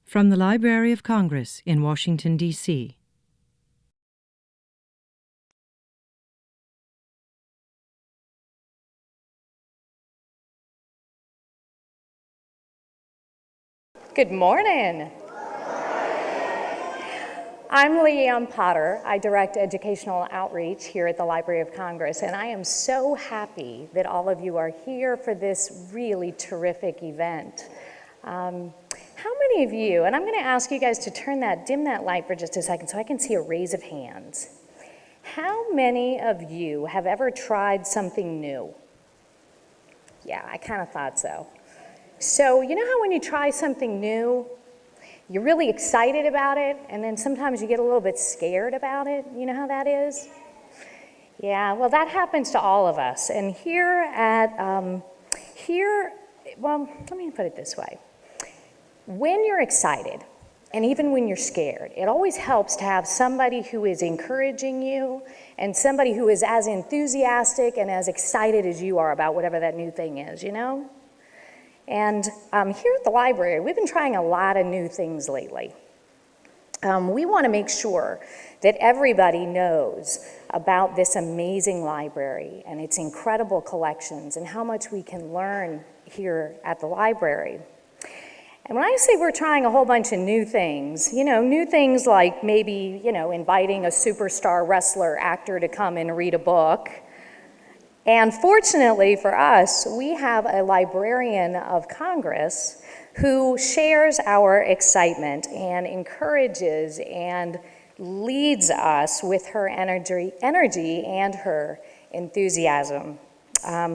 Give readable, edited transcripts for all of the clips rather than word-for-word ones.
From the Library of Congress in Washington, D.C. Good morning. I'm Leanne Potter. I direct educational outreach here at the Library of Congress, and I am so happy that all of you are here for this really terrific event. How many of you, and I'm going to ask you guys to dim that light for just a second so I can see a raise of hands. How many of you have ever tried something new? Yeah, I kind of thought so. So, you know how when you try something new, you're really excited about it, and then sometimes you get a little bit scared about it? You know how that is? Yeah, well, that happens to all of us. And well, let me put it this way. When you're excited, and even when you're scared, it always helps to have somebody who is encouraging you and somebody who is as enthusiastic and as excited as you are about whatever that new thing is, you know? And here at the library, we've been trying a lot of new things lately. We want to make sure that everybody knows about this amazing library and its incredible collections and how much we can learn here at the library. And when I say we're trying a whole bunch of new things, new things like maybe, inviting a superstar wrestler actor to come and read a book. And fortunately for us, we have a librarian of Congress who shares our excitement and encourages and leads us with her energy and her enthusiasm.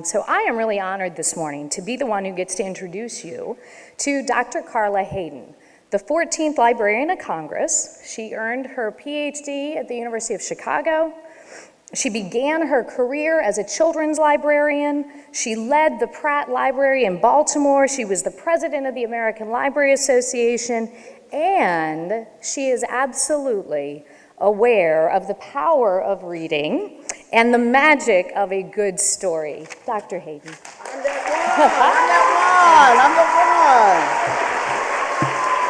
So I am really honored this morning to be the one who gets to introduce you to Dr. Carla Hayden, the 14th Librarian of Congress. She earned her PhD at the University of Chicago. She began her career as a children's librarian. She led the Pratt Library in Baltimore. She was the president of the American Library Association, and she is absolutely aware of the power of reading and the magic of a good story. Dr. Hayden. I'm the one.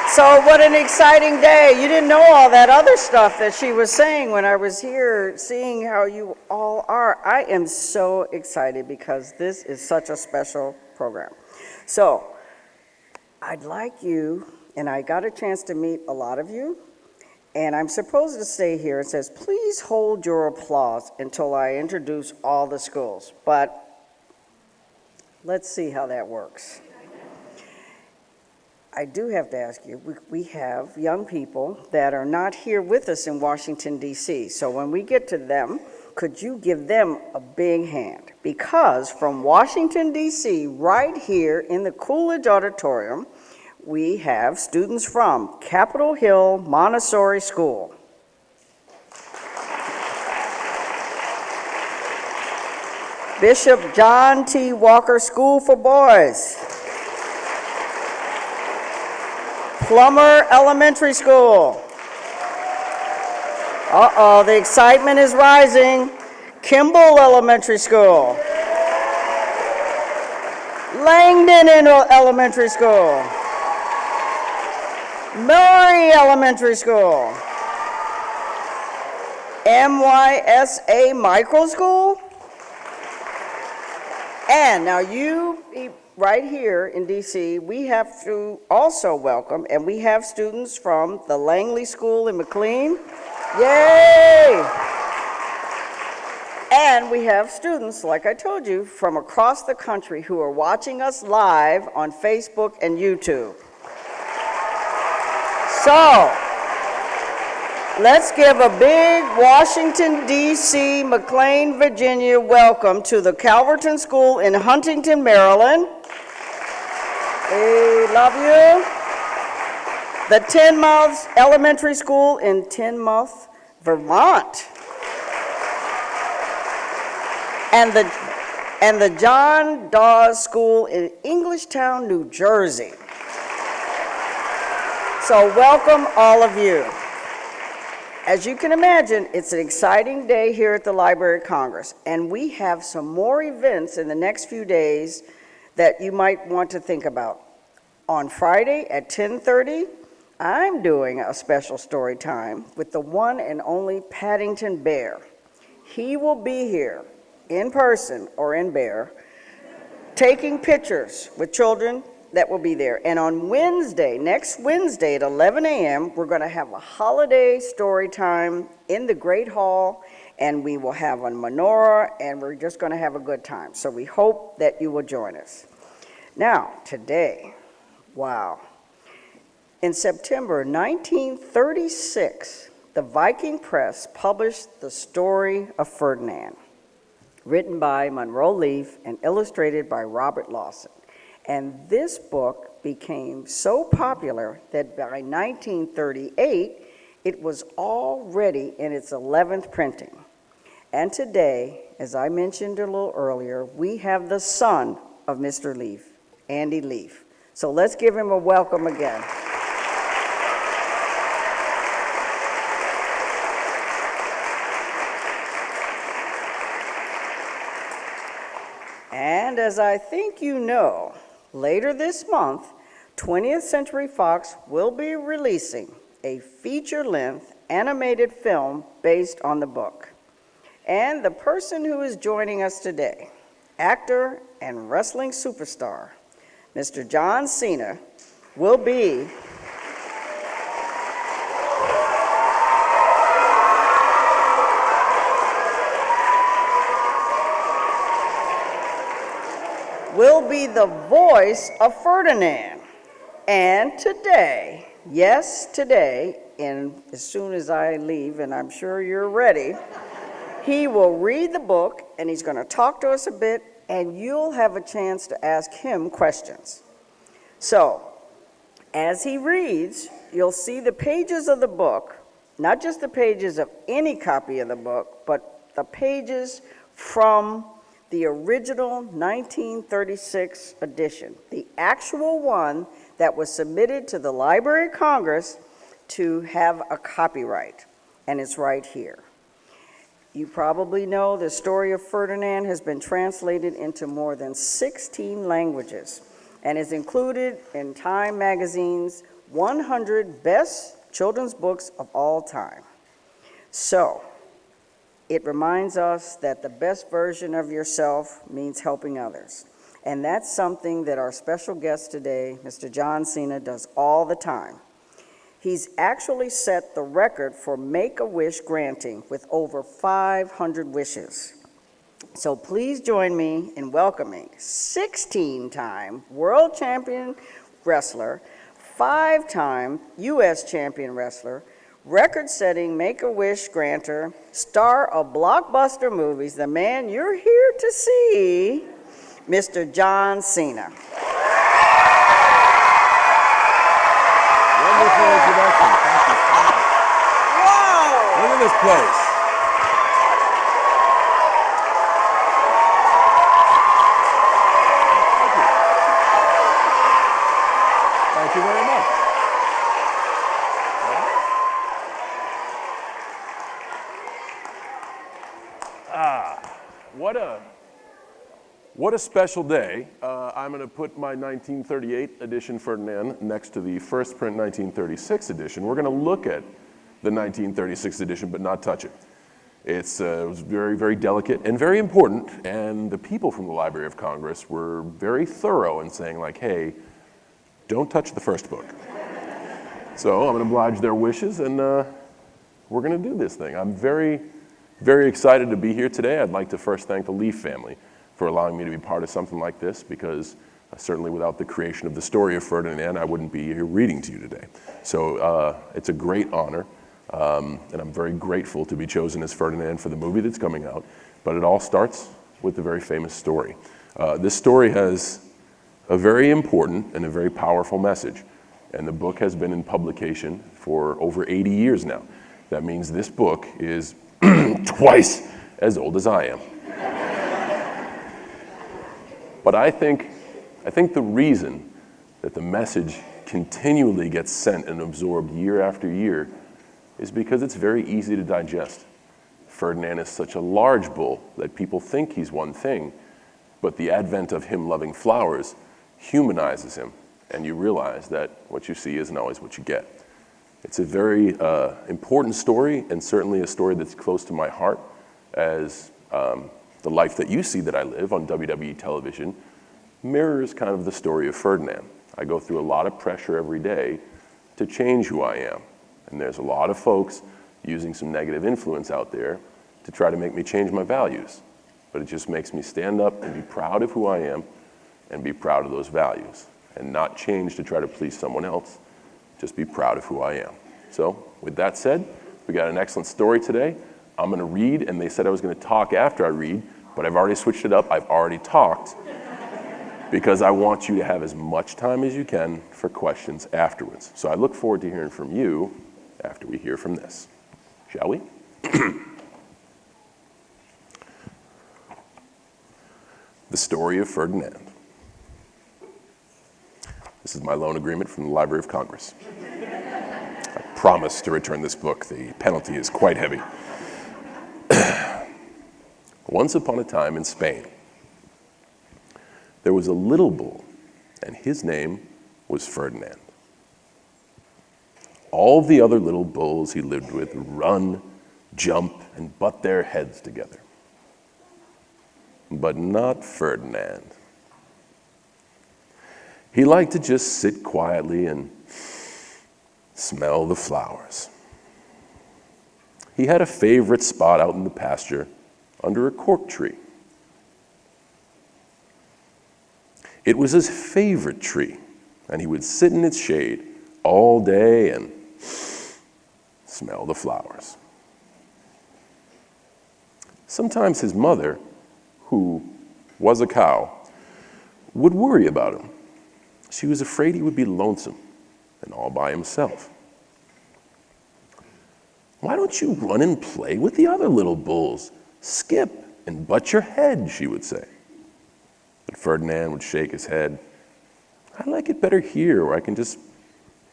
So what an exciting day. You didn't know all that other stuff that she was saying when I was here, seeing how you all are. I am so excited because this is such a special program. So I'd like you, and I got a chance to meet a lot of you, and I'm supposed to stay here. It says, please hold your applause until I introduce all the schools. But let's see how that works. I do have to ask you, we have young people that are not here with us in Washington, D.C. So when we get to them, could you give them a big hand? Because from Washington, D.C., right here in the Coolidge Auditorium, we have students from Capitol Hill Montessori School. Bishop John T. Walker School for Boys. Plummer Elementary School. Uh-oh, the excitement is rising. Kimball Elementary School. Langdon Elementary School. Murray Elementary School. MYSA Micro School. And now right here in DC, we have to also welcome, and we have students from the Langley School in McLean. Yay! And we have students, like I told you, from across the country who are watching us live on Facebook and YouTube. So, let's give a big Washington, D.C., McLean, Virginia welcome to the Calverton School in Huntington, Maryland. We love you. The Teignmouth Elementary School in Teignmouth, Vermont. And the John Dawes School in Englishtown, New Jersey. So welcome all of you. As you can imagine, it's an exciting day here at the Library of Congress, and we have some more events in the next few days that you might want to think about. On Friday at 10:30, I'm doing a special story time with the one and only Paddington Bear. He will be here in person or in Bear, taking pictures with children that will be there. And on Wednesday, next Wednesday at 11 a.m., we're going to have a holiday story time in the Great Hall, and we will have a menorah, and we're just going to have a good time. So we hope that you will join us. Now, today, wow. In September 1936, the Viking Press published the story of Ferdinand, written by Monroe Leaf and illustrated by Robert Lawson. And this book became so popular that by 1938, it was already in its 11th printing. And today, as I mentioned a little earlier, we have the son of Mr. Leaf, Andy Leaf. So let's give him a welcome again. And as I think you know, later this month, 20th Century Fox will be releasing a feature-length animated film based on the book. And the person who is joining us today, actor and wrestling superstar, Mr. John Cena, will be the voice of Ferdinand. And today, yes, today, and as soon as I leave, and I'm sure you're ready, he will read the book, and he's going to talk to us a bit, and you'll have a chance to ask him questions. So, as he reads, you'll see the pages of the book, not just the pages of any copy of the book, but the pages from the original 1936 edition, the actual one that was submitted to the Library of Congress to have a copyright, and it's right here. You probably know the story of Ferdinand has been translated into more than 16 languages and is included in Time Magazine's 100 Best Children's Books of All Time. So, it reminds us that the best version of yourself means helping others. And that's something that our special guest today, Mr. John Cena, does all the time. He's actually set the record for Make-A-Wish granting with over 500 wishes. So please join me in welcoming 16-time world champion wrestler, 5-time U.S. champion wrestler, record-setting Make-A-Wish granter, star of blockbuster movies, the man you're here to see, Mr. John Cena. Wonderful introduction. Thank you. Wow! Look at this place. Thank you very much. What a special day. I'm going to put my 1938 edition Ferdinand next to the first print 1936 edition. We're going to look at the 1936 edition, but not touch it. It was very, very delicate and very important, and the people from the Library of Congress were very thorough in saying, like, hey, don't touch the first book. So I'm going to oblige their wishes, and we're going to do this thing. I'm very, very excited to be here today. I'd like to first thank the Leaf family for allowing me to be part of something like this, because certainly without the creation of the story of Ferdinand, I wouldn't be here reading to you today. So it's a great honor, and I'm very grateful to be chosen as Ferdinand for the movie that's coming out. But it all starts with the very famous story. This story has a very important and a very powerful message, and the book has been in publication for over 80 years now. That means this book is twice as old as I am. But I think the reason that the message continually gets sent and absorbed year after year is because it's very easy to digest. Ferdinand is such a large bull that people think he's one thing, but the advent of him loving flowers humanizes him and you realize that what you see isn't always what you get. It's a very important story, and certainly a story that's close to my heart, as the life that you see that I live on WWE television mirrors kind of the story of Ferdinand. I go through a lot of pressure every day to change who I am, and there's a lot of folks using some negative influence out there to try to make me change my values. But it just makes me stand up and be proud of who I am and be proud of those values, and not change to try to please someone else. Just be proud of who I am. So with that said, we got an excellent story today. I'm going to read, and they said I was going to talk after I read, but I've already switched it up. I've already talked because I want you to have as much time as you can for questions afterwards. So I look forward to hearing from you after we hear from this. Shall we? The story of Ferdinand. This is my loan agreement from the Library of Congress. I promise to return this book. The penalty is quite heavy. Once upon a time in Spain, there was a little bull, and his name was Ferdinand. All the other little bulls he lived with run, jump, and butt their heads together. But not Ferdinand. He liked to just sit quietly and smell the flowers. He had a favorite spot out in the pasture under a cork tree. It was his favorite tree, and he would sit in its shade all day and smell the flowers. Sometimes his mother, who was a cow, would worry about him. She was afraid he would be lonesome and all by himself. "Why don't you run and play with the other little bulls? Skip and butt your head," she would say. But Ferdinand would shake his head. "I like it better here, where I can just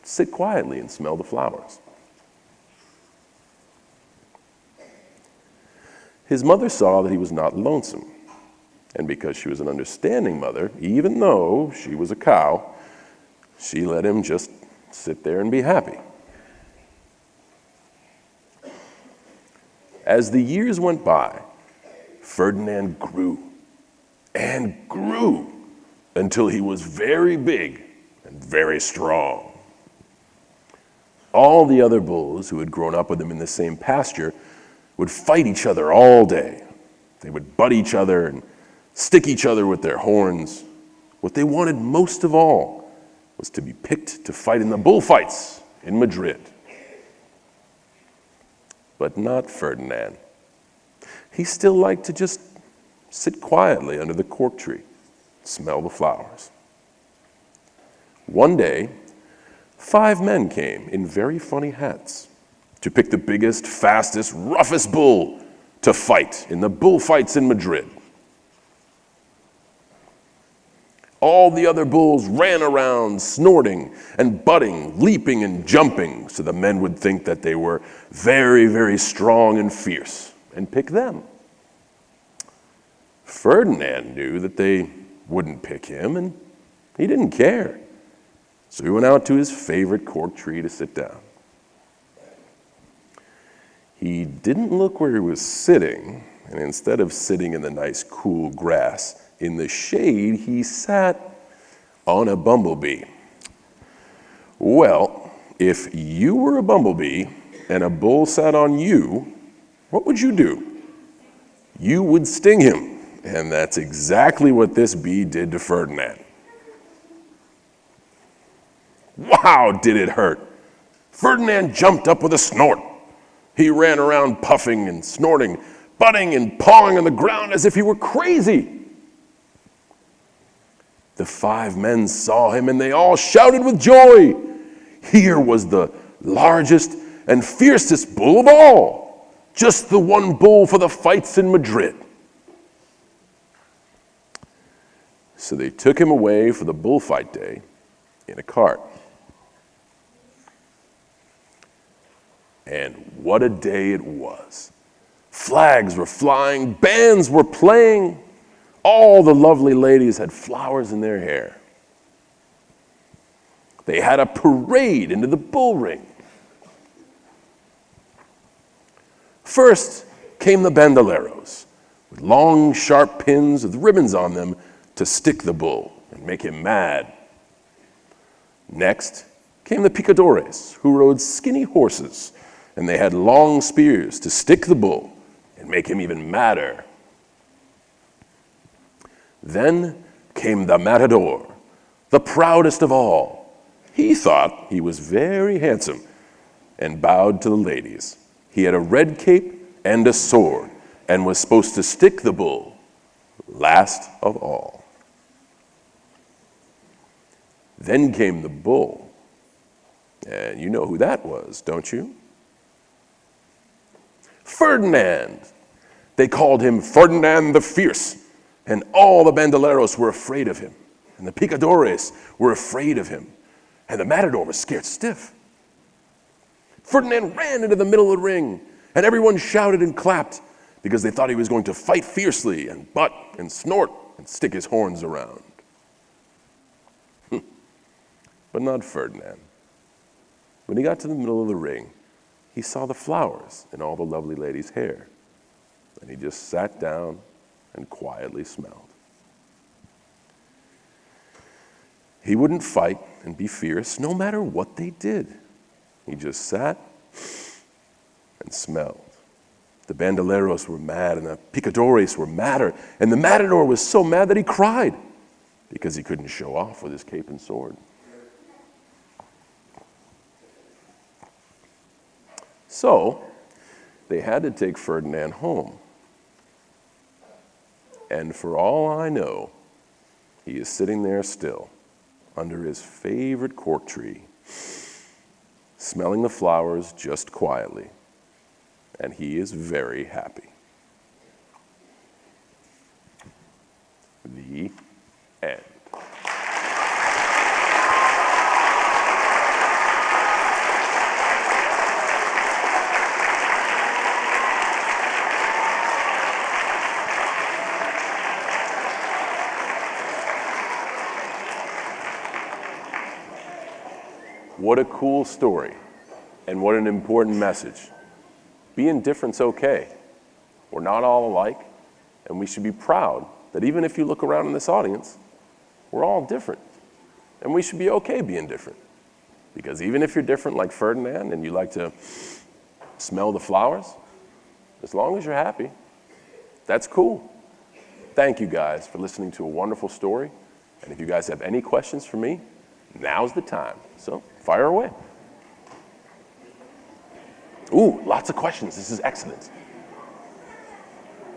sit quietly and smell the flowers." His mother saw that he was not lonesome, and because she was an understanding mother, even though she was a cow, she let him just sit there and be happy. As the years went by, Ferdinand grew and grew until he was very big and very strong. All the other bulls who had grown up with him in the same pasture would fight each other all day. They would butt each other and stick each other with their horns. What they wanted most of all was to be picked to fight in the bullfights in Madrid. But not Ferdinand. He still liked to just sit quietly under the cork tree, smell the flowers. One day, 5 men came in very funny hats to pick the biggest, fastest, roughest bull to fight in the bullfights in Madrid. All the other bulls ran around snorting and butting, leaping and jumping, so the men would think that they were very, very strong and fierce and pick them. Ferdinand knew that they wouldn't pick him, and he didn't care. So he went out to his favorite cork tree to sit down. He didn't look where he was sitting, and instead of sitting in the nice cool grass in the shade, he sat on a bumblebee. Well, if you were a bumblebee and a bull sat on you, what would you do? You would sting him, and that's exactly what this bee did to Ferdinand. Wow, did it hurt! Ferdinand jumped up with a snort. He ran around puffing and snorting, butting and pawing on the ground as if he were crazy. The 5 men saw him and they all shouted with joy. Here was the largest and fiercest bull of all, just the one bull for the fights in Madrid. So they took him away for the bullfight day in a cart. And what a day it was. Flags were flying, bands were playing. All the lovely ladies had flowers in their hair. They had a parade into the bull ring. First came the bandoleros, with long, sharp pins with ribbons on them to stick the bull and make him mad. Next came the picadores, who rode skinny horses, and they had long spears to stick the bull and make him even madder. Then came the matador, the proudest of all. He thought he was very handsome and bowed to the ladies. He had a red cape and a sword and was supposed to stick the bull last of all. Then came the bull, and you know who that was, don't you? Ferdinand. They called him Ferdinand the Fierce, and all the bandoleros were afraid of him, and the picadores were afraid of him, and the matador was scared stiff. Ferdinand ran into the middle of the ring, and everyone shouted and clapped because they thought he was going to fight fiercely and butt and snort and stick his horns around. But not Ferdinand. When he got to the middle of the ring, he saw the flowers in all the lovely ladies' hair, and he just sat down and quietly smelled. He wouldn't fight and be fierce no matter what they did. He just sat and smelled. The bandoleros were mad, and the picadores were madder, and the matador was so mad that he cried because he couldn't show off with his cape and sword. So they had to take Ferdinand home. And for all I know, he is sitting there still under his favorite cork tree, smelling the flowers just quietly, and he is very happy. The end. What a cool story, and what an important message. Being different's okay. We're not all alike, and we should be proud that even if you look around in this audience, we're all different, and we should be okay being different. Because even if you're different like Ferdinand and you like to smell the flowers, as long as you're happy, that's cool. Thank you guys for listening to a wonderful story, and if you guys have any questions for me, now's the time. So fire away. Ooh, lots of questions. This is excellent.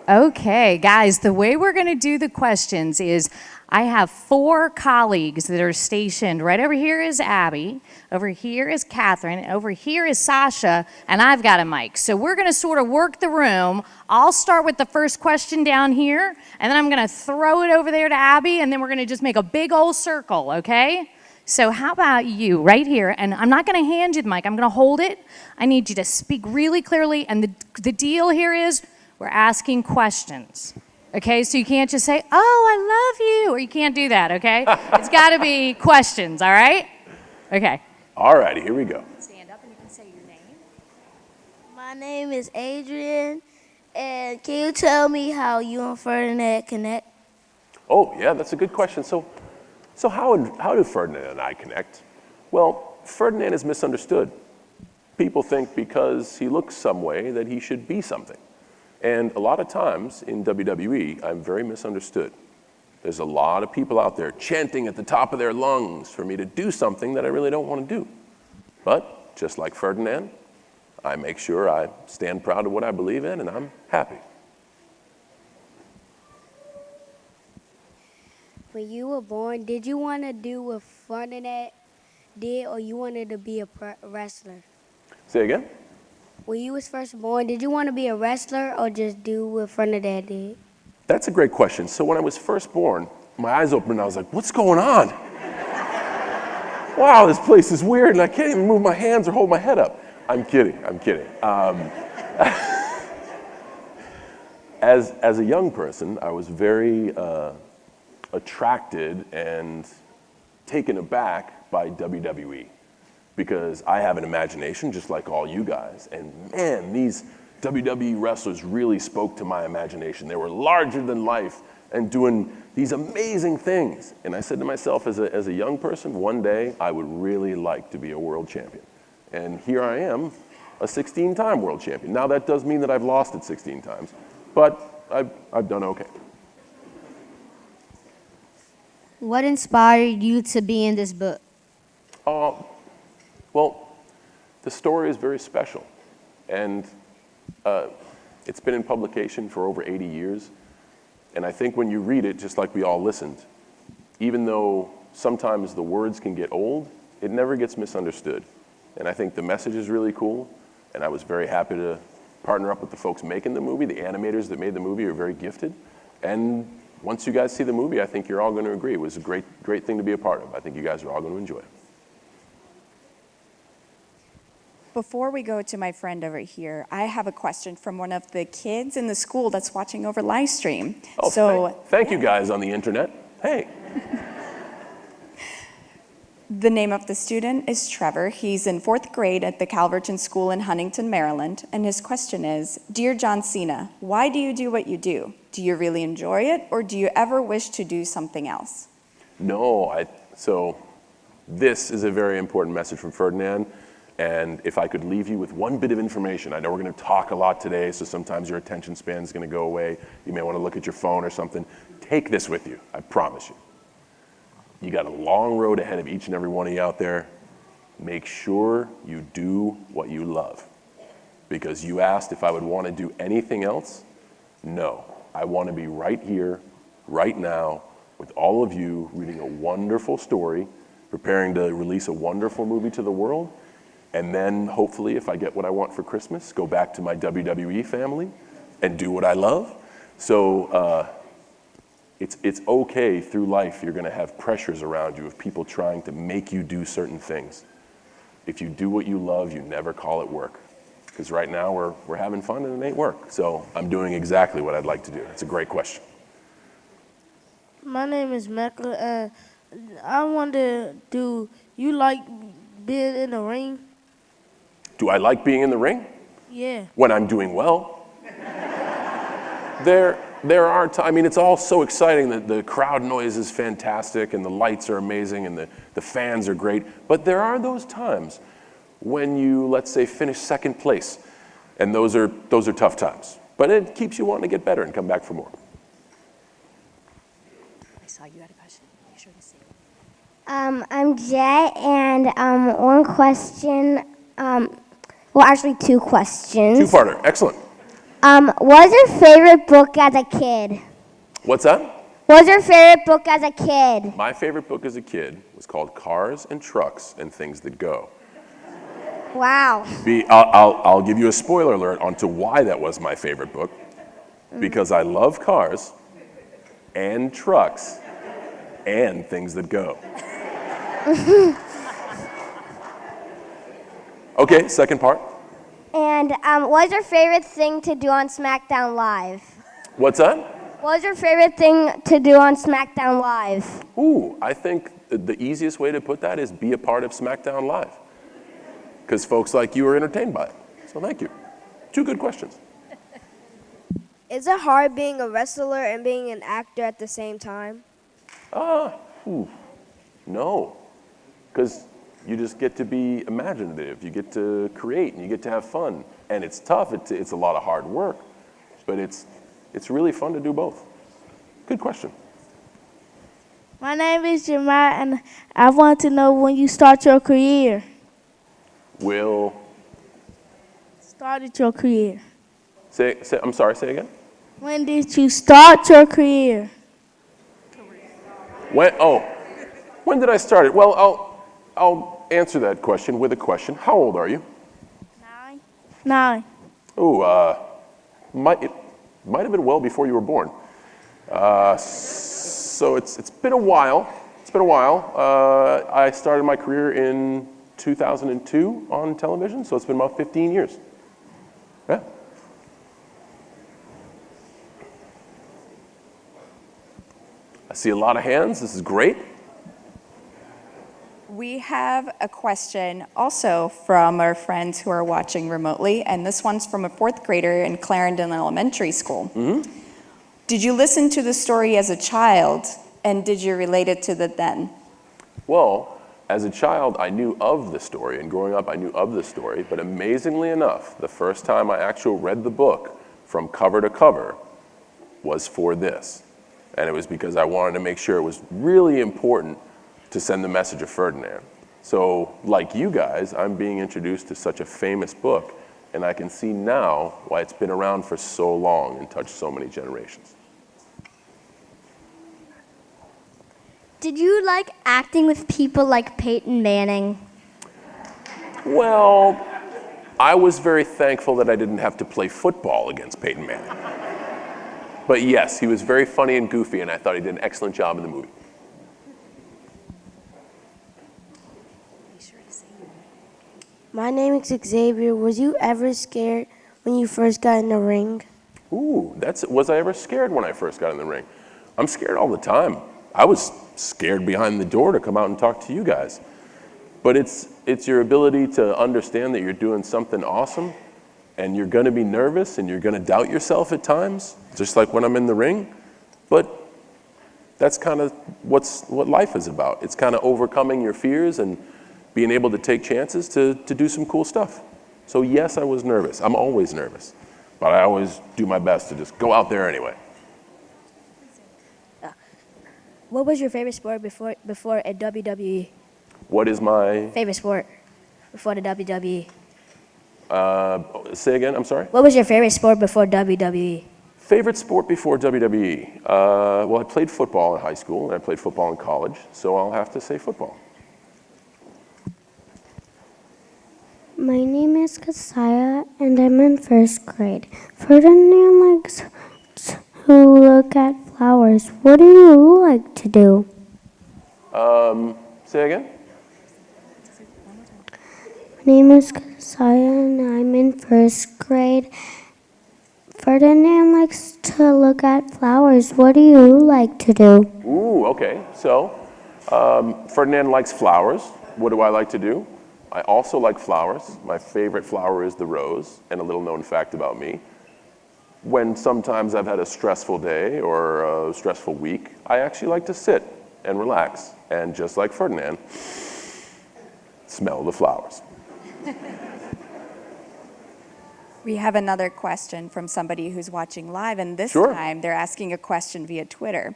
Okay, guys, the way we're going to do the questions is I have 4 colleagues that are stationed. Right over here is Abby, over here is Catherine, and over here is Sasha, and I've got a mic. So we're going to sort of work the room. I'll start with the first question down here, and then I'm going to throw it over there to Abby, and then we're going to just make a big old circle, okay? So how about you right here, and I'm not going to hand you the mic, I'm going to hold it. I need you to speak really clearly, and the deal here is we're asking questions, okay? So you can't just say, oh, I love you, or you can't do that, okay? It's got to be questions, all right? Okay. All righty, here we go. Stand up and you can say your name. My name is Adrian, and can you tell me how you and Ferdinand connect? Oh, yeah, that's a good question. So how do Ferdinand and I connect? Well, Ferdinand is misunderstood. People think because he looks some way that he should be something. And a lot of times in WWE, I'm very misunderstood. There's a lot of people out there chanting at the top of their lungs for me to do something that I really don't want to do. But just like Ferdinand, I make sure I stand proud of what I believe in, and I'm happy. When you were born, did you want to do what Ferdinand did, or you wanted to be a wrestler? Say again? When you was first born, did you want to be a wrestler or just do what Ferdinand did? That's a great question. So when I was first born, my eyes opened and I was like, what's going on? Wow, this place is weird and I can't even move my hands or hold my head up. I'm kidding. As a young person, I was very attracted and taken aback by WWE because I have an imagination just like all you guys. And man, these WWE wrestlers really spoke to my imagination. They were larger than life and doing these amazing things. And I said to myself as a young person, one day I would really like to be a world champion. And here I am, a 16-time world champion. Now that does mean that I've lost it 16 times, but I've done okay. What inspired you to be in this book? Well, the story is very special, and it's been in publication for over 80 years, and I think when you read it, just like we all listened, even though sometimes the words can get old, it never gets misunderstood. And I think the message is really cool, and I was very happy to partner up with the folks making the movie. The animators that made the movie are very gifted, and once you guys see the movie, I think you're all going to agree. It was a great thing to be a part of. I think you guys are all going to enjoy it. Before we go to my friend over here, I have a question from one of the kids in the school that's watching over live stream. Oh, thank you guys on the internet. Hey. The name of the student is Trevor. He's in 4th grade at the Calverton School in Huntington, Maryland. And his question is, Dear John Cena, why do you do what you do? Do you really enjoy it, or do you ever wish to do something else? No, so this is a very important message from Ferdinand. And if I could leave you with one bit of information, I know we're going to talk a lot today, so sometimes your attention span is going to go away. You may want to look at your phone or something. Take this with you, I promise you. You got a long road ahead of each and every one of you out there. Make sure you do what you love. Because you asked if I would want to do anything else. No, I want to be right here, right now, with all of you, reading a wonderful story, preparing to release a wonderful movie to the world, and then hopefully, if I get what I want for Christmas, go back to my WWE family and do what I love. So it's okay through life. You're going to have pressures around you of people trying to make you do certain things. If you do what you love, you never call it work. Because right now we're having fun and it ain't work. So I'm doing exactly what I'd like to do. It's a great question. My name is Mecca, and I wonder, do you like being in the ring? Do I like being in the ring? Yeah. When I'm doing well. There are times, I mean, it's all so exciting that the crowd noise is fantastic and the lights are amazing and the fans are great. But there are those times when you, let's say, finish second place. And those are tough times. But it keeps you wanting to get better and come back for more. I saw you had a question. Make sure to see it. I'm Jet, and one question, well, actually 2 questions. Two-parter, excellent. What was your favorite book as a kid? What's that? What was your favorite book as a kid? My favorite book as a kid was called Cars and Trucks and Things That Go. Wow. I'll give you a spoiler alert onto why that was my favorite book. Because I love cars and trucks and things that go. Okay, second part. And what was your favorite thing to do on SmackDown Live? What's that? What was your favorite thing to do on SmackDown Live? Ooh, I think the easiest way to put that is be a part of SmackDown Live. Because folks like you are entertained by it. So thank you. 2 good questions. Is it hard being a wrestler and being an actor at the same time? No. Because you just get to be imaginative. You get to create and you get to have fun. And it's tough. It's a lot of hard work. But it's really fun to do both. Good question. My name is Jeremiah, and I want to know when you start your career. Started your career. I'm sorry, say again? When did you start your career? When did I start it? Well, I'll answer that question with a question. How old are you? 9. Ooh, it might have been well before you were born. So it's been a while. I started my career in 2002 on television, so it's been about 15 years. Yeah. I see a lot of hands. This is great. We have a question also from our friends who are watching remotely, and this one's from a 4th grader in Clarendon Elementary School. Did you listen to the story as a child, and did you relate it to the then? Well, as a child, I knew of the story, and growing up, I knew of the story, but amazingly enough, the first time I actually read the book from cover to cover was for this. And it was because I wanted to make sure it was really important to send the message of Ferdinand. So, like you guys, I'm being introduced to such a famous book, and I can see now why it's been around for so long and touched so many generations. Did you like acting with people like Peyton Manning? Well, I was very thankful that I didn't have to play football against Peyton Manning. But yes, he was very funny and goofy, and I thought he did an excellent job in the movie. My name is Xavier. Was you ever scared when you first got in the ring? Ooh, was I ever scared when I first got in the ring? I'm scared all the time. I was scared behind the door to come out and talk to you guys. But it's your ability to understand that you're doing something awesome, and you're gonna be nervous, and you're gonna doubt yourself at times, just like when I'm in the ring. But that's kind of what life is about. It's kind of overcoming your fears and being able to take chances to do some cool stuff. So yes, I was nervous. I'm always nervous. But I always do my best to just go out there anyway. What was your favorite sport before a WWE? What is my... Favorite sport before the WWE? Say again, I'm sorry? What was your favorite sport before WWE? Favorite sport before WWE? Well, I played football in high school, and I played football in college, so I'll have to say football. My name is Kasaya, and I'm in 1st grade. Ferdinand likes to look at flowers. What do you like to do? Say again? My name is Kasaya, and I'm in 1st grade. Ferdinand likes to look at flowers. What do you like to do? Ooh, okay. So, Ferdinand likes flowers. What do I like to do? I also like flowers. My favorite flower is the rose, and a little known fact about me. When sometimes I've had a stressful day or a stressful week, I actually like to sit and relax, and just like Ferdinand, smell the flowers. We have another question from somebody who's watching live, and this Sure. time they're asking a question via Twitter.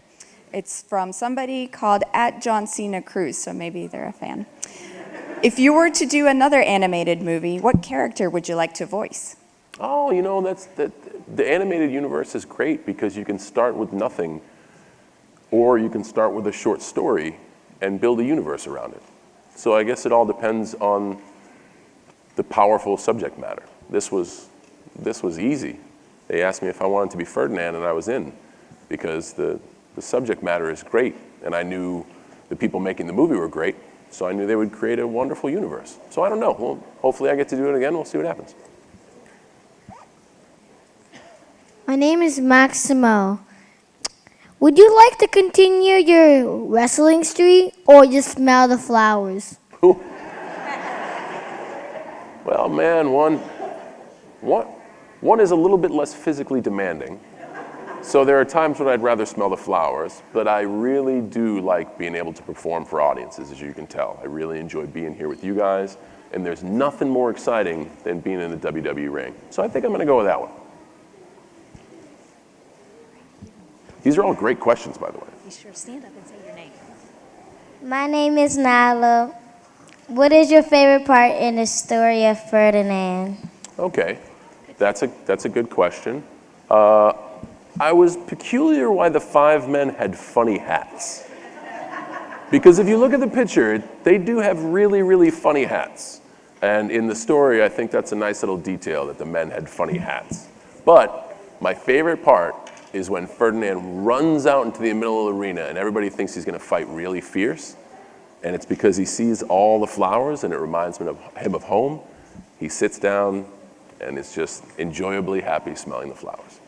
It's from somebody called @JohnCenaCruz, so maybe they're a fan. If you were to do another animated movie, what character would you like to voice? Oh, you know, the animated universe is great because you can start with nothing, or you can start with a short story and build a universe around it. So I guess it all depends on the powerful subject matter. This was easy. They asked me if I wanted to be Ferdinand, and I was in, because the subject matter is great, and I knew the people making the movie were great, so I knew they would create a wonderful universe. So I don't know. Well, hopefully I get to do it again. We'll see what happens. My name is Maximo. Would you like to continue your wrestling streak or just smell the flowers? Well, man, one is a little bit less physically demanding. So there are times when I'd rather smell the flowers, but I really do like being able to perform for audiences, as you can tell. I really enjoy being here with you guys, and there's nothing more exciting than being in the WWE ring. So I think I'm going to go with that one. These are all great questions, by the way. Be sure to stand up and say your name. My name is Nala. What is your favorite part in the story of Ferdinand? Okay, that's a good question. I was peculiar why the 5 men had funny hats. Because if you look at the picture, they do have really, really funny hats. And in the story, I think that's a nice little detail that the men had funny hats. But my favorite part is when Ferdinand runs out into the middle of the arena and everybody thinks he's going to fight really fierce. And it's because he sees all the flowers and it reminds him of home. He sits down and is just enjoyably happy smelling the flowers.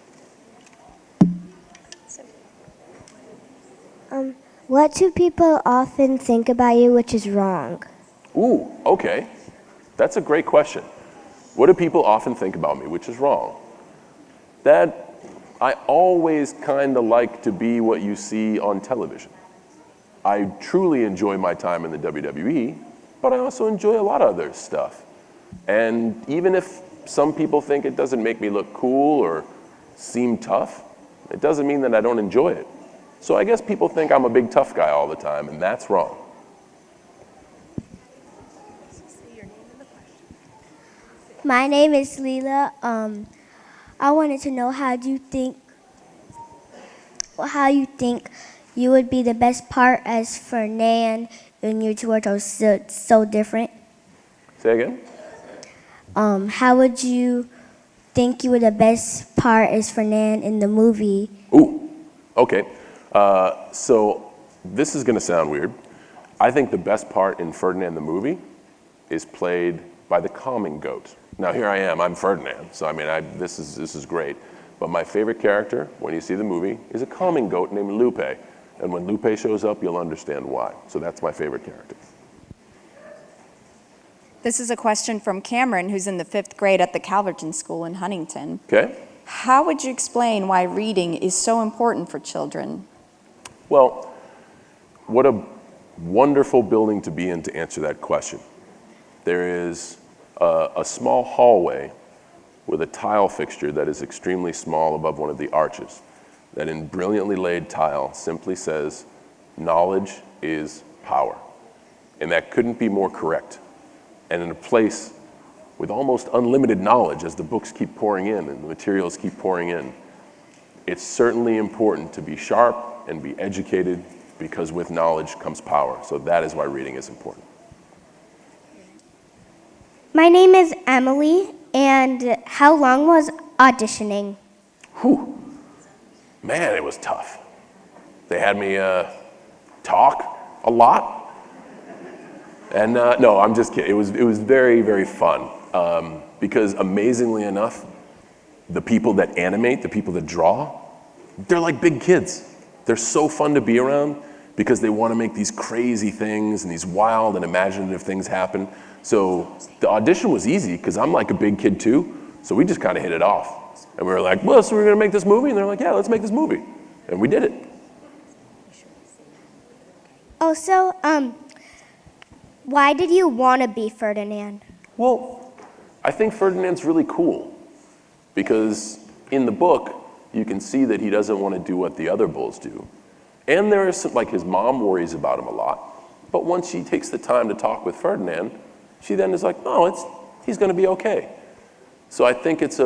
What do people often think about you which is wrong? Ooh, okay. That's a great question. What do people often think about me, which is wrong? That I always kind of like to be what you see on television. I truly enjoy my time in the WWE, but I also enjoy a lot of other stuff. And even if some people think it doesn't make me look cool or seem tough, it doesn't mean that I don't enjoy it. So I guess people think I'm a big tough guy all the time, and that's wrong. My name is Leela. I wanted to know how you think you would be the best part as Ferdinand and you two are so different. Say again? How would you think you were the best part as Ferdinand in the movie? Ooh, okay. So this is gonna sound weird. I think the best part in Ferdinand the movie is played by the calming goat. Now here I am, I'm Ferdinand, so I mean, this is great. But my favorite character, when you see the movie, is a calming goat named Lupe. And when Lupe shows up, you'll understand why. So that's my favorite character. This is a question from Cameron, who's in the 5th grade at the Calverton School in Huntington. Okay? How would you explain why reading is so important for children? Well, what a wonderful building to be in to answer that question. There is a small hallway with a tile fixture that is extremely small above one of the arches that in brilliantly laid tile simply says, knowledge is power. And that couldn't be more correct. And in a place with almost unlimited knowledge as the books keep pouring in and the materials keep pouring in, it's certainly important to be sharp and be educated because with knowledge comes power. So that is why reading is important. My name is Emily, and how long was auditioning? Whew. Man, it was tough. They had me talk a lot. And no, I'm just kidding. It was very, very fun. Because amazingly enough, the people that animate, the people that draw, they're like big kids. They're so fun to be around because they want to make these crazy things and these wild and imaginative things happen. So the audition was easy because I'm like a big kid too. So we just kind of hit it off. And we were like, well, so we're going to make this movie? And they're like, yeah, let's make this movie. And we did it. Also, why did you want to be Ferdinand? Well, I think Ferdinand's really cool because in the book, you can see that he doesn't want to do what the other bulls do. And there is some, like his mom worries about him a lot. But once she takes the time to talk with Ferdinand, she then is like, oh, he's going to be okay. So I think it's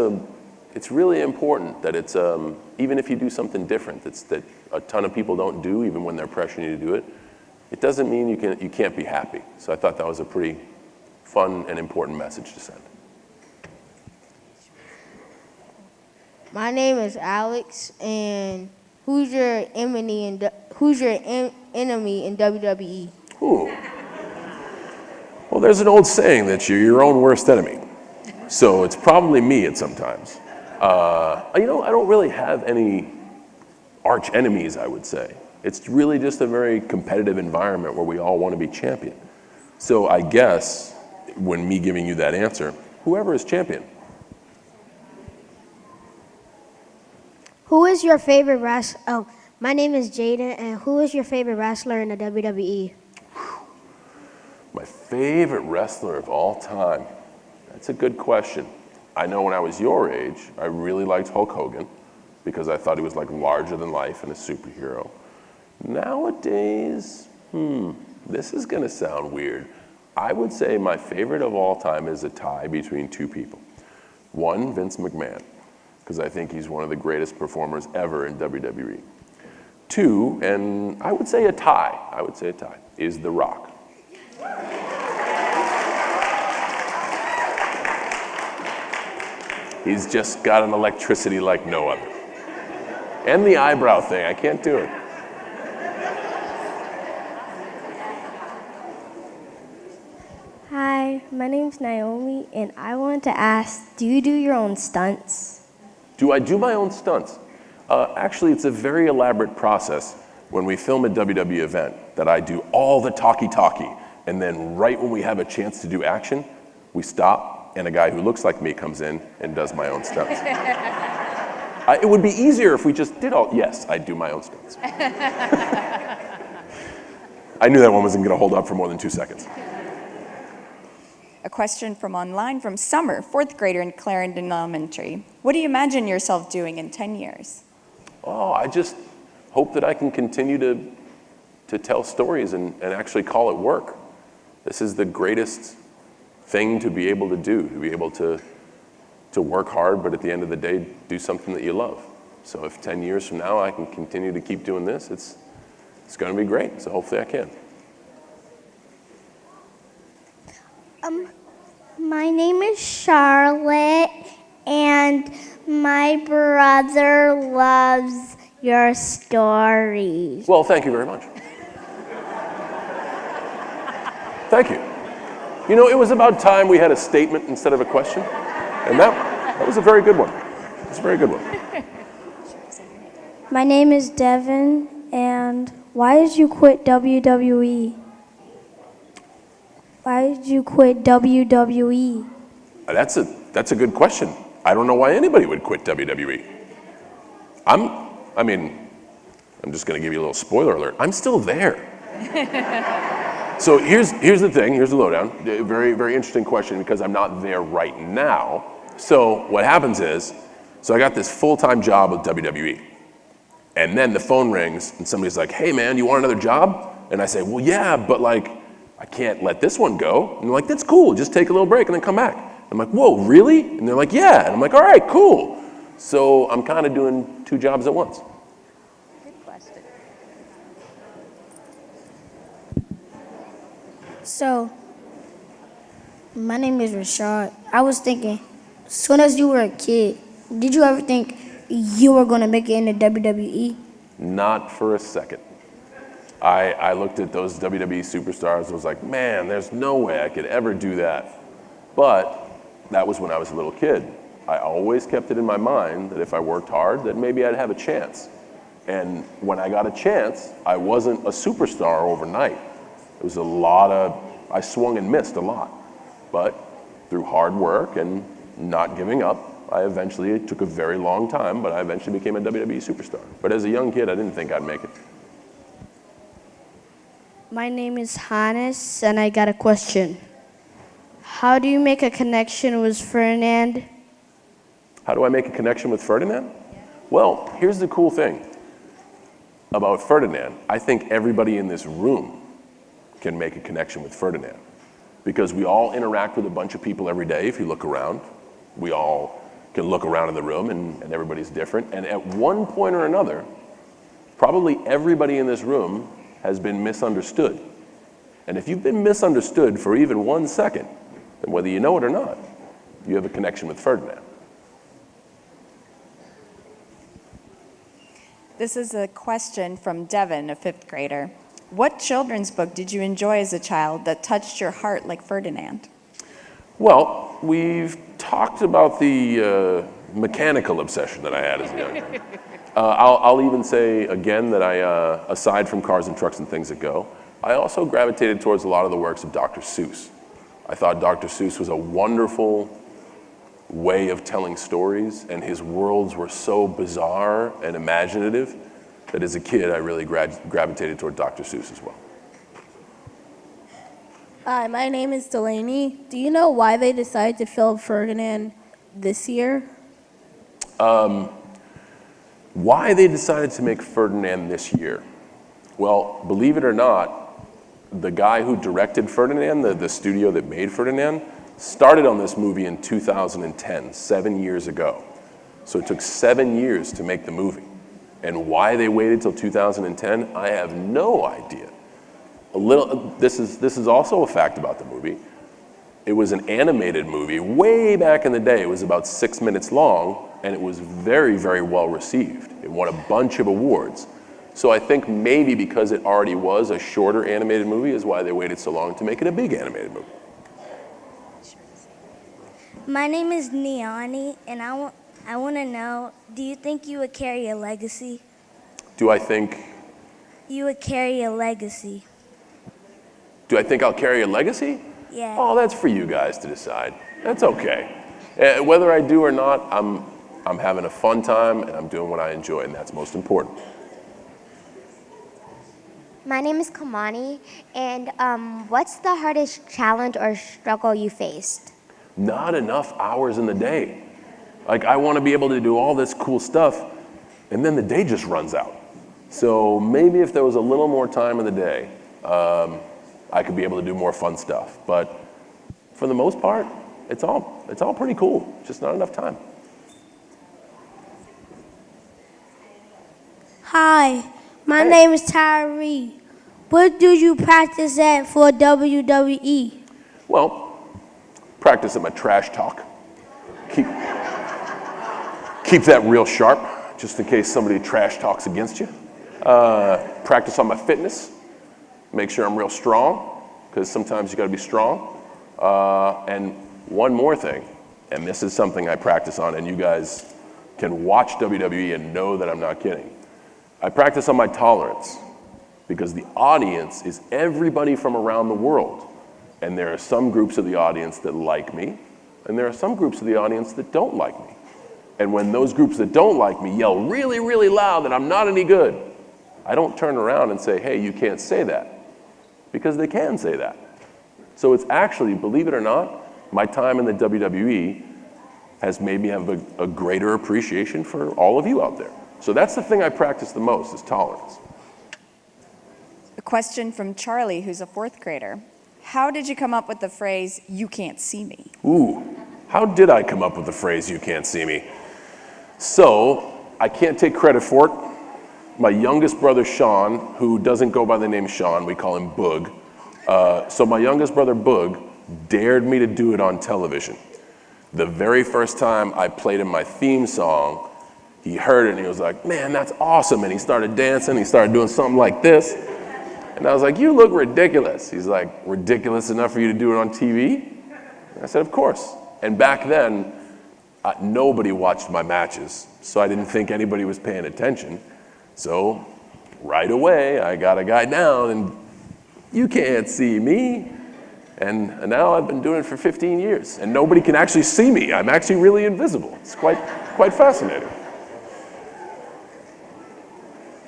really important that it's, even if you do something different that a ton of people don't do, even when they're pressuring you to do it, it doesn't mean you can't be happy. So I thought that was a pretty fun and important message to send. My name is Alex, and who's your enemy in WWE? Ooh. Well, there's an old saying that you're your own worst enemy. So it's probably me at sometimes. I don't really have any arch enemies, I would say. It's really just a very competitive environment where we all want to be champion. So I guess, when me giving you that answer, whoever is champion. Who is your favorite wrestler? Oh, my name is Jaden, and who is your favorite wrestler in the WWE? My favorite wrestler of all time? That's a good question. I know when I was your age, I really liked Hulk Hogan because I thought he was like larger than life and a superhero. Nowadays, this is gonna sound weird. I would say my favorite of all time is a tie between two people. One, Vince McMahon, because I think he's one of the greatest performers ever in WWE. Two, and I would say a tie, is The Rock. He's just got an electricity like no other. And the eyebrow thing, I can't do it. Hi, my name's Naomi, and I wanted to ask, do you do your own stunts? Do I do my own stunts? Actually, it's a very elaborate process when we film a WWE event that I do all the talkie-talkie, and then right when we have a chance to do action, we stop, and a guy who looks like me comes in and does my own stunts. It would be easier if we just did all, yes, I do my own stunts. I knew that one wasn't gonna hold up for more than 2 seconds. A question from online from Summer, 4th grader in Clarendon Elementary. What do you imagine yourself doing in 10 years? Oh, I just hope that I can continue to tell stories and actually call it work. This is the greatest thing to be able to do, to be able to work hard, but at the end of the day, do something that you love. So if 10 years from now I can continue to keep doing this, it's gonna be great, so hopefully I can. My name is Charlotte, and my brother loves your stories. Well, thank you very much. Thank you. You know, it was about time we had a statement instead of a question, and that was a very good one. It's a very good one. My name is Devin, and why did you quit WWE? Why did you quit WWE? That's a good question. I don't know why anybody would quit WWE. I'm just gonna give you a little spoiler alert. I'm still there. So here's the thing, here's the lowdown. Very, very interesting question because I'm not there right now. So what happens is, so I got this full-time job with WWE. And then the phone rings and somebody's like, hey man, you want another job? And I say, well yeah, but like, I can't let this one go. And they're like, that's cool, just take a little break and then come back. I'm like, whoa, really? And they're like, yeah. And I'm like, all right, cool. So I'm kind of doing 2 jobs at once. Good question. So, my name is Rashad. I was thinking, as soon as you were a kid, did you ever think you were going to make it into WWE? Not for a second. I looked at those WWE superstars and was like, man, there's no way I could ever do that. But that was when I was a little kid. I always kept it in my mind that if I worked hard, that maybe I'd have a chance. And when I got a chance, I wasn't a superstar overnight. It was I swung and missed a lot. But through hard work and not giving up, it took a very long time, but I eventually became a WWE superstar. But as a young kid, I didn't think I'd make it. My name is Hannes, and I got a question. How do you make a connection with Ferdinand? How do I make a connection with Ferdinand? Well, here's the cool thing about Ferdinand. I think everybody in this room can make a connection with Ferdinand because we all interact with a bunch of people every day. If you look around, we all can look around in the room and everybody's different. And at one point or another, probably everybody in this room has been misunderstood. And if you've been misunderstood for even 1 second, then whether you know it or not, you have a connection with Ferdinand. This is a question from Devin, a 5th grader. What children's book did you enjoy as a child that touched your heart like Ferdinand? Well, we've talked about the mechanical obsession that I had as a young kid. I'll even say again that aside from Cars and Trucks and Things That Go, I also gravitated towards a lot of the works of Dr. Seuss. I thought Dr. Seuss was a wonderful way of telling stories, and his worlds were so bizarre and imaginative that as a kid I really gravitated toward Dr. Seuss as well. Hi, my name is Delaney. Do you know why they decided to film Ferdinand this year? Why they decided to make Ferdinand this year? Well, believe it or not, the guy who directed Ferdinand, the studio that made Ferdinand, started on this movie in 2010, 7 years ago. So it took 7 years to make the movie. And why they waited till 2010, I have no idea. This is also a fact about the movie. It was an animated movie way back in the day. It was about 6 minutes long, and it was very, very well received. It won a bunch of awards. So I think maybe because it already was a shorter animated movie is why they waited so long to make it a big animated movie. My name is Niani, and I want to know, do you think you would carry a legacy? Do I think you would carry a legacy? Do I think I'll carry a legacy? Yeah. Oh, that's for you guys to decide. That's okay. Whether I do or not, I'm having a fun time and I'm doing what I enjoy, and that's most important. My name is Kamani, and what's the hardest challenge or struggle you faced? Not enough hours in the day. Like, I want to be able to do all this cool stuff, and then the day just runs out. So maybe if there was a little more time in the day, I could be able to do more fun stuff. But for the most part, it's all pretty cool. Just not enough time. Hi, my name is Tyree. What do you practice at for WWE? Well, practice at my trash talk. Keep that real sharp, just in case somebody trash talks against you. Practice on my fitness. Make sure I'm real strong, because sometimes you got to be strong. And one more thing, and this is something I practice on, and you guys can watch WWE and know that I'm not kidding. I practice on my tolerance, because the audience is everybody from around the world. And there are some groups of the audience that like me, and there are some groups of the audience that don't like me. And when those groups that don't like me yell really, really loud that I'm not any good, I don't turn around and say, hey, you can't say that, because they can say that. So it's actually, believe it or not, my time in the WWE has made me have a greater appreciation for all of you out there. So that's the thing I practice the most, is tolerance. A question from Charlie, who's a 4th grader. How did you come up with the phrase, "you can't see me"? Ooh, how did I come up with the phrase, "you can't see me"? So, I can't take credit for it. My youngest brother, Sean, who doesn't go by the name Sean, we call him Boog. So my youngest brother, Boog, dared me to do it on television. The very first time I played him my theme song, he heard it and he was like, man, that's awesome. And he started dancing, he started doing something like this. And I was like, you look ridiculous. He's like, ridiculous enough for you to do it on TV? And I said, of course. And back then, nobody watched my matches, so I didn't think anybody was paying attention. So right away, I got a guy down and you can't see me. And now I've been doing it for 15 years and nobody can actually see me. I'm actually really invisible. It's quite fascinating.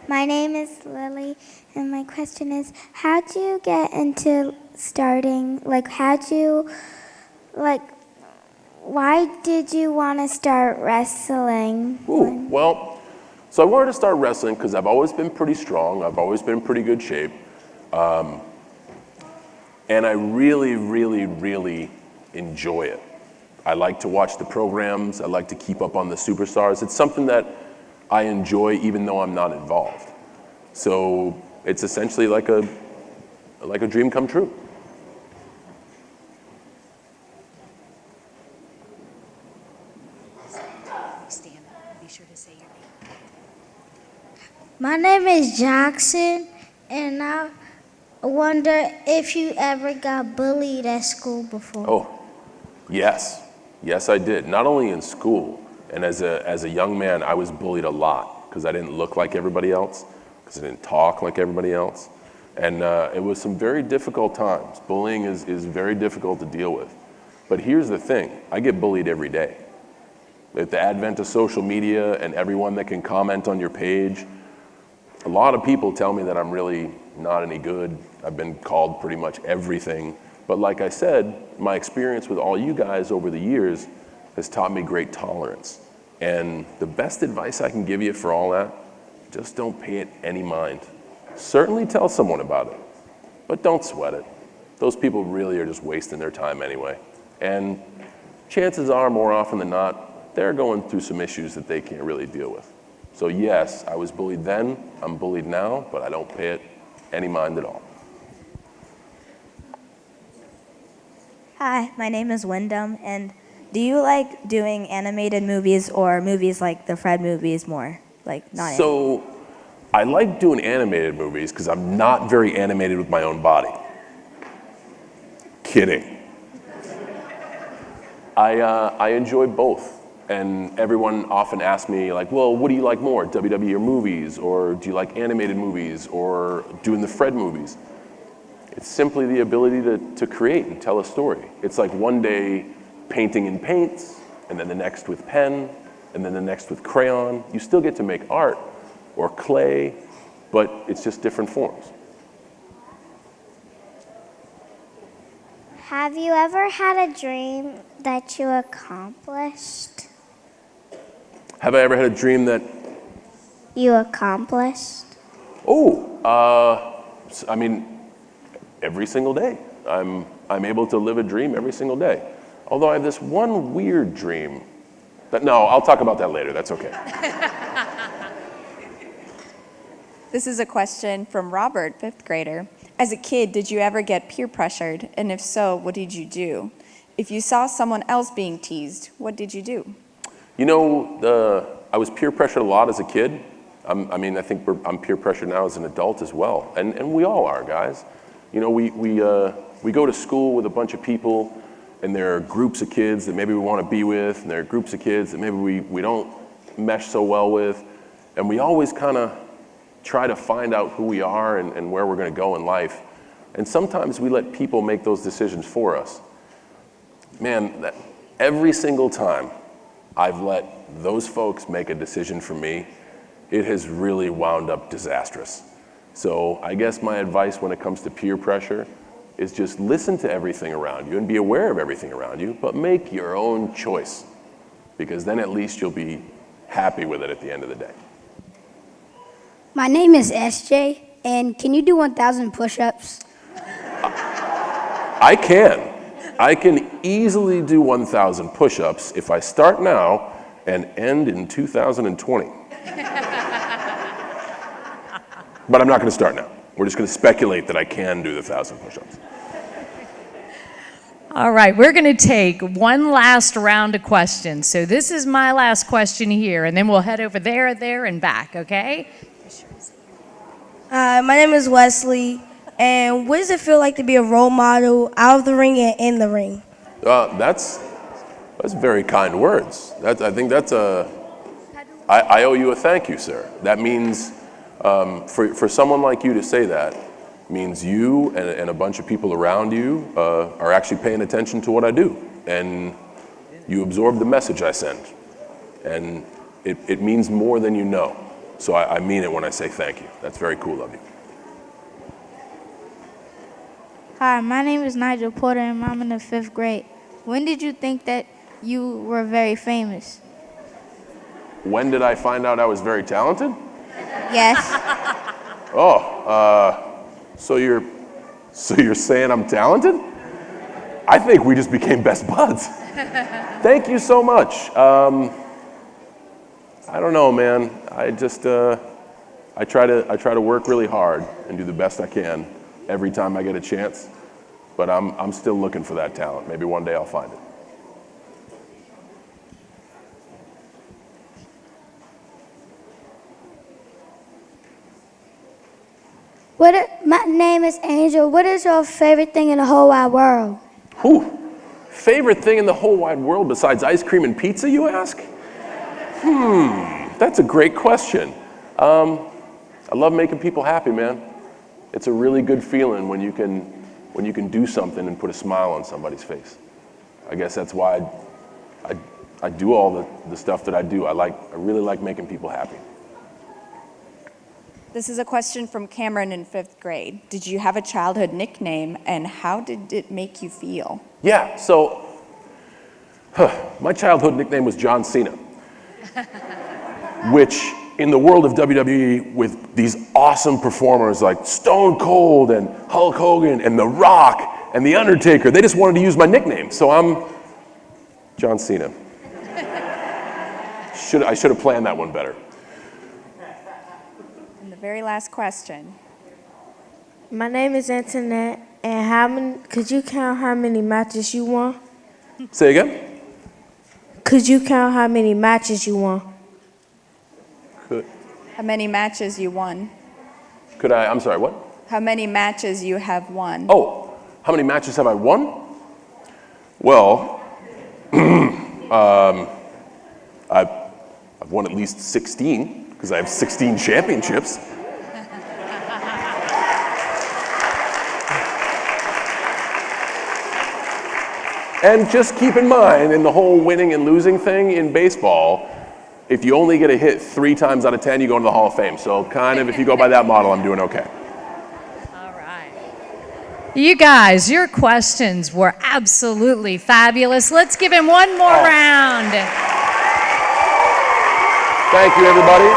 My name is Lily, and my question is, how'd you get into starting, why did you want to start wrestling? Ooh, well, so I wanted to start wrestling because I've always been pretty strong. I've always been in pretty good shape. And I really, really, really enjoy it. I like to watch the programs. I like to keep up on the superstars. It's something that I enjoy even though I'm not involved. So it's essentially like a dream come true. Stand up. Be sure to say your name. My name is Jackson, and I wonder if you ever got bullied at school before. Oh, yes. Yes, I did. Not only in school, and as a young man, I was bullied a lot because I didn't look like everybody else, because I didn't talk like everybody else. And it was some very difficult times. Bullying is very difficult to deal with. But here's the thing, I get bullied every day. With the advent of social media and everyone that can comment on your page, a lot of people tell me that I'm really not any good. I've been called pretty much everything. But like I said, my experience with all you guys over the years has taught me great tolerance. And the best advice I can give you for all that, just don't pay it any mind. Certainly tell someone about it, but don't sweat it. Those people really are just wasting their time anyway. And chances are, more often than not, they're going through some issues that they can't really deal with. So yes, I was bullied then, I'm bullied now, but I don't pay it any mind at all. Hi, my name is Wyndham, and do you like doing animated movies or movies like the Fred movies more? So, I like doing animated movies because I'm not very animated with my own body. Kidding. I enjoy both. And everyone often asks me, like, well, what do you like more, WWE or movies? Or do you like animated movies? Or doing the Fred movies? It's simply the ability to create and tell a story. It's like one day painting in paints, and then the next with pen, and then the next with crayon. You still get to make art or clay, but it's just different forms. Have you ever had a dream that you accomplished? Have I ever had a dream that, You accomplished? I mean, every single day. I'm able to live a dream every single day. Although I have this one weird dream no, I'll talk about that later, that's okay. This is a question from Robert, 5th grader. As a kid, did you ever get peer pressured? And if so, what did you do? If you saw someone else being teased, what did you do? You know, I was peer pressured a lot as a kid. I think I'm peer pressured now as an adult as well. And we all are, guys. You know, we go to school with a bunch of people, and there are groups of kids that maybe we want to be with, and there are groups of kids that maybe we don't mesh so well with. And we always kind of try to find out who we are and where we're going to go in life. And sometimes we let people make those decisions for us. Man, every single time I've let those folks make a decision for me, it has really wound up disastrous. So I guess my advice when it comes to peer pressure is just listen to everything around you and be aware of everything around you, but make your own choice, because then at least you'll be happy with it at the end of the day. My name is SJ, and can you do 1,000 push-ups? I can easily do 1,000 push-ups if I start now and end in 2020. But I'm not going to start now. We're just going to speculate that I can do the 1,000 push-ups. All right, we're going to take one last round of questions. So this is my last question here, and then we'll head over there, and back, okay? My name is Wesley, and what does it feel like to be a role model out of the ring and in the ring? That's very kind words. I think that's I owe you a thank you, sir. That means, for someone like you to say that, means you and a bunch of people around you are actually paying attention to what I do, and you absorb the message I send, and it means more than you know. So I mean it when I say thank you. That's very cool of you. Hi, my name is Nigel Porter, and I'm in the 5th grade. When did you think that you were very famous? When did I find out I was very talented? Yes. So you're saying I'm talented? I think we just became best buds. Thank you so much. I don't know, man. I just I try to work really hard and do the best I can every time I get a chance. But I'm still looking for that talent. Maybe one day I'll find it. My name is Angel. What is your favorite thing in the whole wide world? Favorite thing in the whole wide world besides ice cream and pizza, you ask? That's a great question. I love making people happy, man. It's a really good feeling when you can do something and put a smile on somebody's face. I guess that's why I do all the stuff that I do. I really like making people happy. This is a question from Cameron in 5th grade. Did you have a childhood nickname, and how did it make you feel? Yeah, so my childhood nickname was John Cena, which in the world of WWE, with these awesome performers like Stone Cold and Hulk Hogan and The Rock and The Undertaker, they just wanted to use my nickname. So I'm John Cena. I should have planned that one better. And the very last question. My name is Antoinette, and could you count how many matches you won? Say again? Could you count how many matches you won? How many matches you won? I'm sorry, what? How many matches you have won? Oh, how many matches have I won? Well, I've won at least 16, because I have 16 championships. And just keep in mind, in the whole winning and losing thing in baseball, if you only get a hit 3 times out of 10, you go into the Hall of Fame. So kind of, if you go by that model, I'm doing okay. All right. You guys, your questions were absolutely fabulous. Let's give him one more round. Thank you, everybody.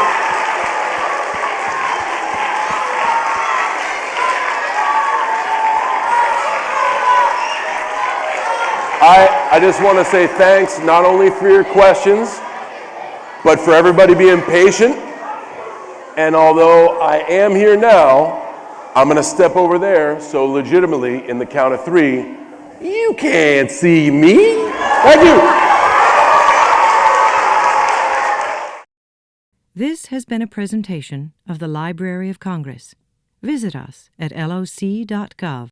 I just want to say thanks not only for your questions, but for everybody being patient. And although I am here now, I'm going to step over there, so legitimately, in the count of 3, you can't see me. Thank you. This has been a presentation of the Library of Congress. Visit us at loc.gov.